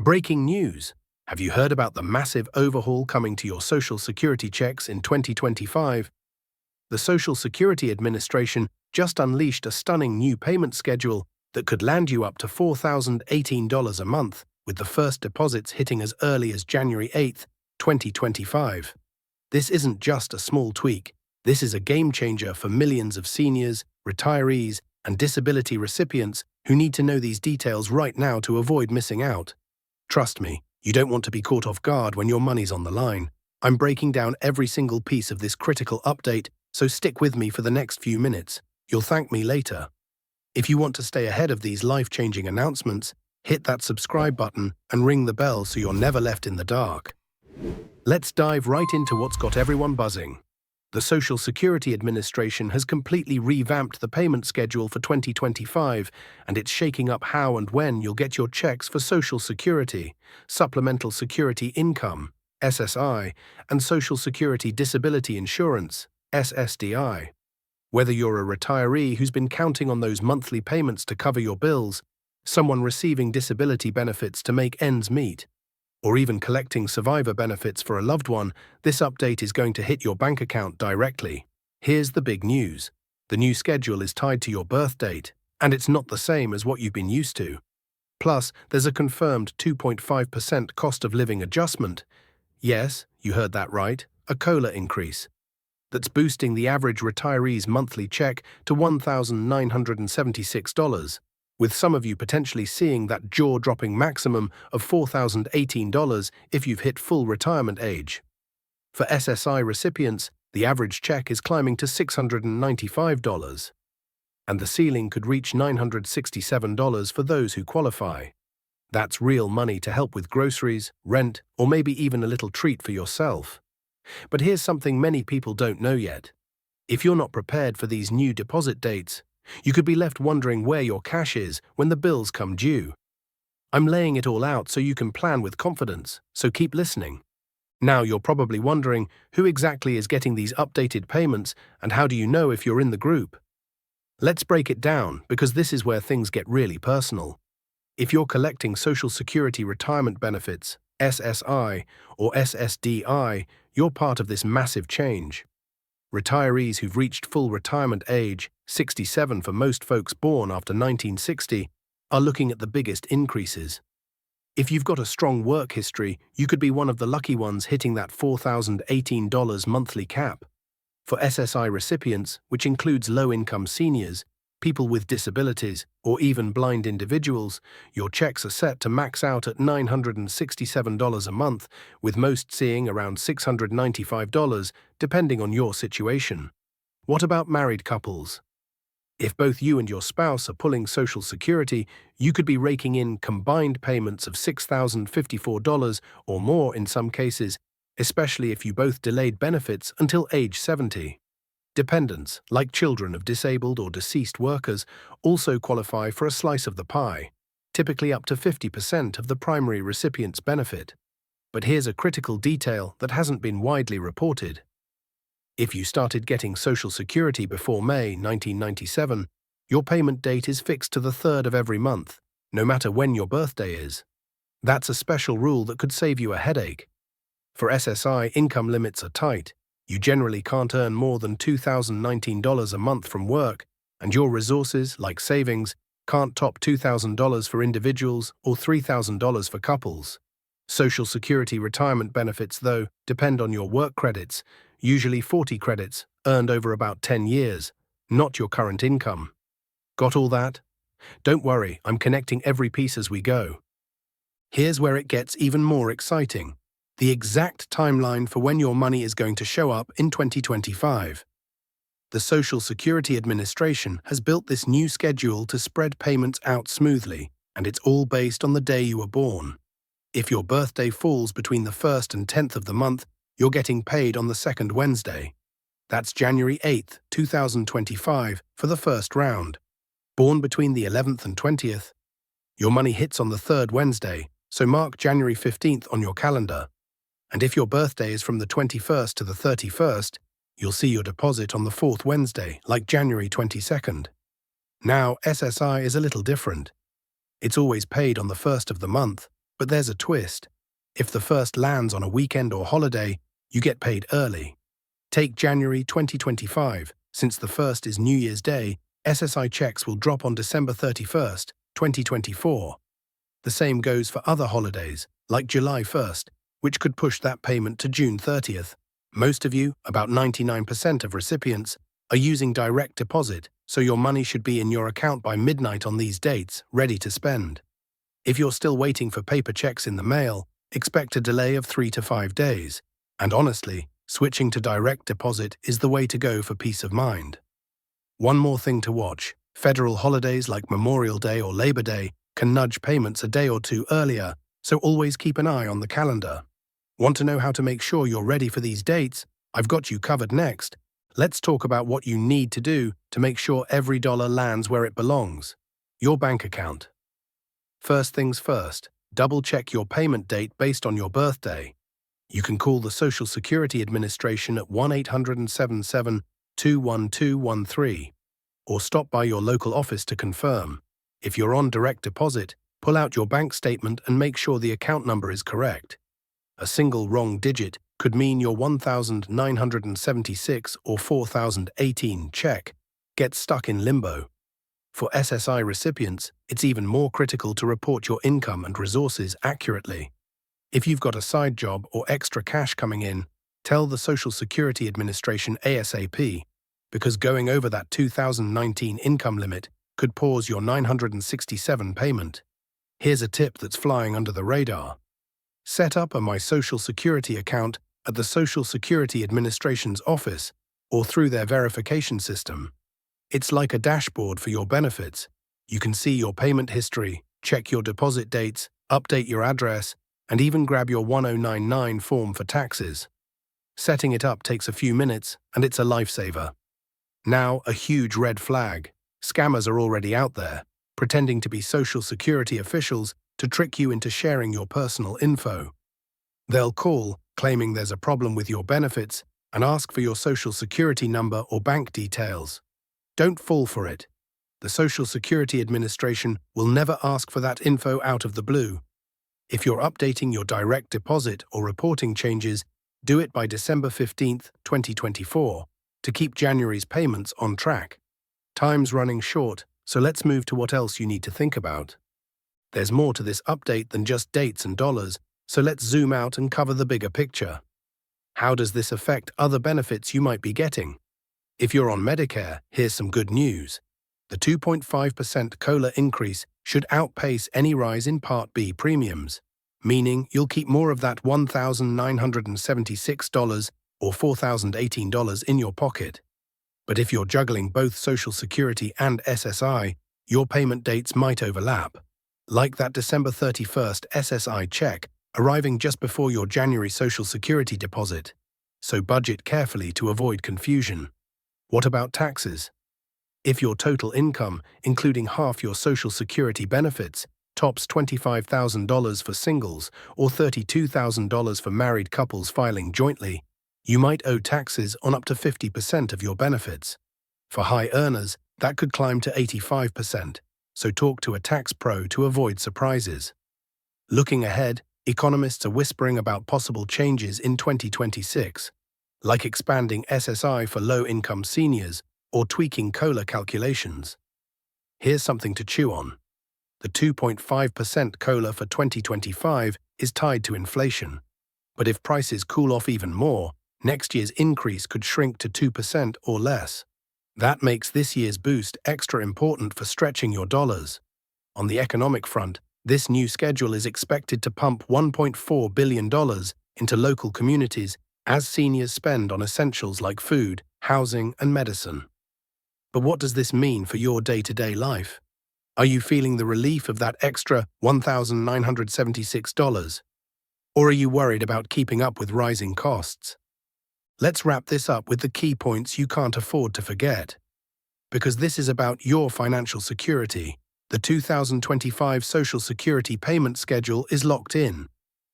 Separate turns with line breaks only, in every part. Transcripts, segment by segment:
Breaking news! Have you heard about the massive overhaul coming to your Social Security checks in 2025? The Social Security Administration just unleashed a stunning new payment schedule that could land you up to $4,018 a month, with the first deposits hitting as early as January 8, 2025. This isn't just a small tweak. This is a game changer for millions of seniors, retirees, and disability recipients who need to know these details right now to avoid missing out. Trust me, you don't want to be caught off guard when your money's on the line. I'm breaking down every single piece of this critical update, so stick with me for the next few minutes. You'll thank me later. If you want to stay ahead of these life-changing announcements, hit that subscribe button and ring the bell so you're never left in the dark. Let's dive right into what's got everyone buzzing. The Social Security Administration has completely revamped the payment schedule for 2025, and it's shaking up how and when you'll get your checks for Social Security, Supplemental Security Income, SSI, and Social Security Disability Insurance, SSDI. Whether you're a retiree who's been counting on those monthly payments to cover your bills, someone receiving disability benefits to make ends meet, or even collecting survivor benefits for a loved one, this update is going to hit your bank account directly. Here's the big news. The new schedule is tied to your birth date, and it's not the same as what you've been used to. Plus, there's a confirmed 2.5% cost of living adjustment. Yes, you heard that right, a COLA increase. That's boosting the average retiree's monthly check to $1,976. With some of you potentially seeing that jaw-dropping maximum of $4,018 if you've hit full retirement age. For SSI recipients, the average check is climbing to $695, and the ceiling could reach $967 for those who qualify. That's real money to help with groceries, rent, or maybe even a little treat for yourself. But here's something many people don't know yet. If you're not prepared for these new deposit dates, you could be left wondering where your cash is when the bills come due. I'm laying it all out so you can plan with confidence, so keep listening. Now you're probably wondering who exactly is getting these updated payments and how do you know if you're in the group? Let's break it down because this is where things get really personal. If you're collecting Social Security retirement benefits, SSI or SSDI, you're part of this massive change. Retirees who've reached full retirement age, 67 for most folks born after 1960, are looking at the biggest increases. If you've got a strong work history, you could be one of the lucky ones hitting that $4,018 monthly cap. For SSI recipients, which includes low-income seniors, people with disabilities, or even blind individuals, your checks are set to max out at $967 a month, with most seeing around $695, depending on your situation. What about married couples? If both you and your spouse are pulling Social Security, you could be raking in combined payments of $6,054 or more in some cases, especially if you both delayed benefits until age 70. Dependents, like children of disabled or deceased workers, also qualify for a slice of the pie, typically up to 50% of the primary recipient's benefit. But here's a critical detail that hasn't been widely reported. If you started getting Social Security before May 1997, your payment date is fixed to the 3rd of every month, no matter when your birthday is. That's a special rule that could save you a headache. For SSI, income limits are tight. You generally can't earn more than $2,019 a month from work, and your resources, like savings, can't top $2,000 for individuals or $3,000 for couples. Social Security retirement benefits, though, depend on your work credits, usually 40 credits, earned over about 10 years, not your current income. Got all that? Don't worry, I'm connecting every piece as we go. Here's where it gets even more exciting. The exact timeline for when your money is going to show up in 2025. The Social Security Administration has built this new schedule to spread payments out smoothly, and it's all based on the day you were born. If your birthday falls between the 1st and 10th of the month, you're getting paid on the 2nd Wednesday. That's January 8, 2025 for the first round. Born between the 11th and 20th, your money hits on the 3rd Wednesday, so mark January 15th on your calendar. And if your birthday is from the 21st to the 31st, you'll see your deposit on the 4th Wednesday, like January 22nd. Now, SSI is a little different. It's always paid on the 1st of the month, But there's a twist. If the first lands on a weekend or holiday, you get paid early. Take January 2025. Since the 1st is New Year's Day, SSI checks will drop on December 31st, 2024. The same goes for other holidays, like July 1st, which could push that payment to June 30th. Most of you, about 99% of recipients, are using direct deposit, so your money should be in your account by midnight on these dates, ready to spend. If you're still waiting for paper checks in the mail, expect a delay of 3 to 5 days. And honestly, switching to direct deposit is the way to go for peace of mind. One more thing to watch: federal holidays like Memorial Day or Labor Day can nudge payments a day or two earlier, so always keep an eye on the calendar. Want to know how to make sure you're ready for these dates? I've got you covered next. Let's talk about what you need to do to make sure every dollar lands where it belongs: your bank account. First things first, double-check your payment date based on your birthday. You can call the Social Security Administration at 1-877-21213 or stop by your local office to confirm. If you're on direct deposit, pull out your bank statement and make sure the account number is correct. A single wrong digit could mean your 1,976 or 4,018 check gets stuck in limbo. For SSI recipients, it's even more critical to report your income and resources accurately. If you've got a side job or extra cash coming in, tell the Social Security Administration ASAP, because going over that 2019 income limit could pause your 967 payment. Here's a tip that's flying under the radar. Set up a My Social Security account at the Social Security Administration's office or through their verification system. It's like a dashboard for your benefits. You can see your payment history, check your deposit dates, update your address, and even grab your 1099 form for taxes. Setting it up takes a few minutes, and it's a lifesaver. Now, a huge red flag. Scammers are already out there, pretending to be Social Security officials to trick you into sharing your personal info. They'll call, claiming there's a problem with your benefits, and ask for your Social Security number or bank details. Don't fall for it. The Social Security Administration will never ask for that info out of the blue. If you're updating your direct deposit or reporting changes, do it by December 15th, 2024, to keep January's payments on track. Time's running short, so let's move to what else you need to think about. There's more to this update than just dates and dollars, so let's zoom out and cover the bigger picture. How does this affect other benefits you might be getting? If you're on Medicare, here's some good news. The 2.5% COLA increase should outpace any rise in Part B premiums, meaning you'll keep more of that $1,976 or $4,018 in your pocket. But if you're juggling both Social Security and SSI, your payment dates might overlap. Like that December 31st SSI check arriving just before your January Social Security deposit. So budget carefully to avoid confusion. What about taxes? If your total income, including half your Social Security benefits, tops $25,000 for singles or $32,000 for married couples filing jointly, you might owe taxes on up to 50% of your benefits. For high earners, that could climb to 85%, so talk to a tax pro to avoid surprises. Looking ahead, economists are whispering about possible changes in 2026, like expanding SSI for low-income seniors or tweaking COLA calculations. Here's something to chew on. The 2.5% COLA for 2025 is tied to inflation, but if prices cool off even more, next year's increase could shrink to 2% or less. That makes this year's boost extra important for stretching your dollars. On the economic front, this new schedule is expected to pump $1.4 billion into local communities as seniors spend on essentials like food, housing, and medicine. But what does this mean for your day-to-day life? Are you feeling the relief of that extra $1,976? Or are you worried about keeping up with rising costs? Let's wrap this up with the key points you can't afford to forget. Because this is about your financial security, the 2025 Social Security payment schedule is locked in,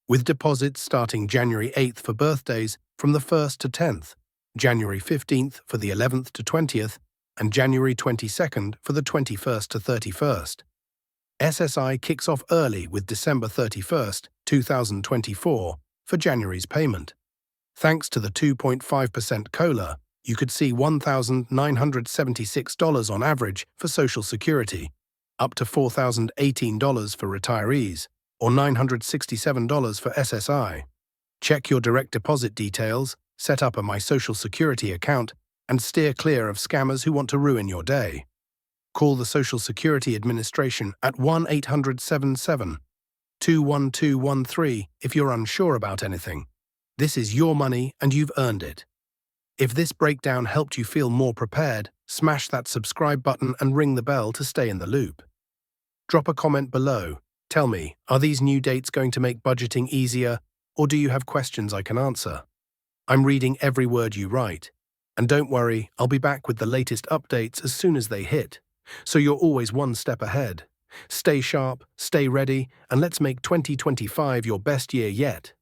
with deposits starting January 8th for birthdays from the 1st to 10th, January 15th for the 11th to 20th, and January 22nd for the 21st to 31st. SSI kicks off early with December 31st, 2024, for January's payment. Thanks to the 2.5% COLA, you could see $1,976 on average for Social Security, up to $4,018 for retirees, or $967 for SSI. Check your direct deposit details, set up a My Social Security account, and steer clear of scammers who want to ruin your day. Call the Social Security Administration at 1-877-21213 if you're unsure about anything. This is your money and you've earned it. If this breakdown helped you feel more prepared, smash that subscribe button and ring the bell to stay in the loop. Drop a comment below. Tell me, are these new dates going to make budgeting easier, or do you have questions I can answer? I'm reading every word you write. And don't worry, I'll be back with the latest updates as soon as they hit, so you're always one step ahead. Stay sharp, stay ready, and let's make 2025 your best year yet.